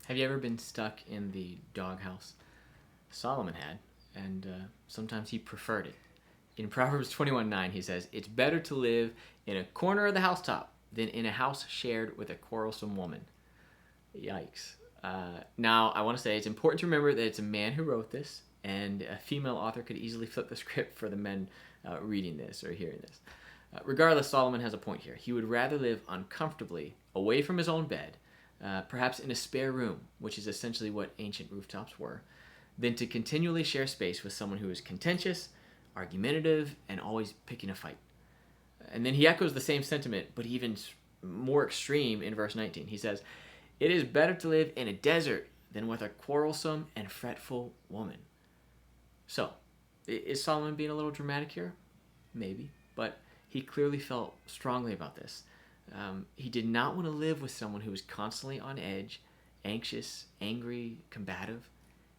Have you ever been stuck in the doghouse? Solomon had, and sometimes he preferred it. In Proverbs 21:9, he says, "It's better to live in a corner of the housetop than in a house shared with a quarrelsome woman." Yikes. Now, I want to say it's important to remember that it's a man who wrote this, and a female author could easily flip the script for the men reading this or hearing this. Regardless, Solomon has a point here. He would rather live uncomfortably away from his own bed, perhaps in a spare room, which is essentially what ancient rooftops were, than to continually share space with someone who is contentious, argumentative, and always picking a fight. And then he echoes the same sentiment, but even more extreme in verse 19. He says, "It is better to live in a desert than with a quarrelsome and fretful woman." So, is Solomon being a little dramatic here? Maybe, but he clearly felt strongly about this. He did not want to live with someone who was constantly on edge, anxious, angry, combative.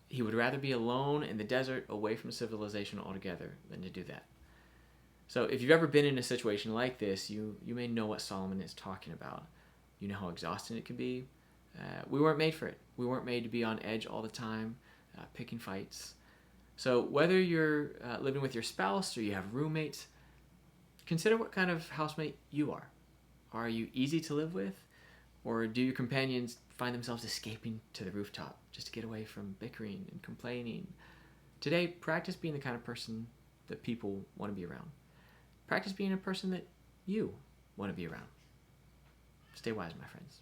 He would rather be alone in the desert, away from civilization altogether, than to do that. So if you've ever been in a situation like this, you may know what Solomon is talking about. You know how exhausting it can be. We weren't made for it. We weren't made to be on edge all the time, picking fights. So whether you're living with your spouse or you have roommates, consider what kind of housemate you are. Are you easy to live with? Or do your companions find themselves escaping to the rooftop just to get away from bickering and complaining? Today, practice being the kind of person that people want to be around. Practice being a person that you want to be around. Stay wise, my friends.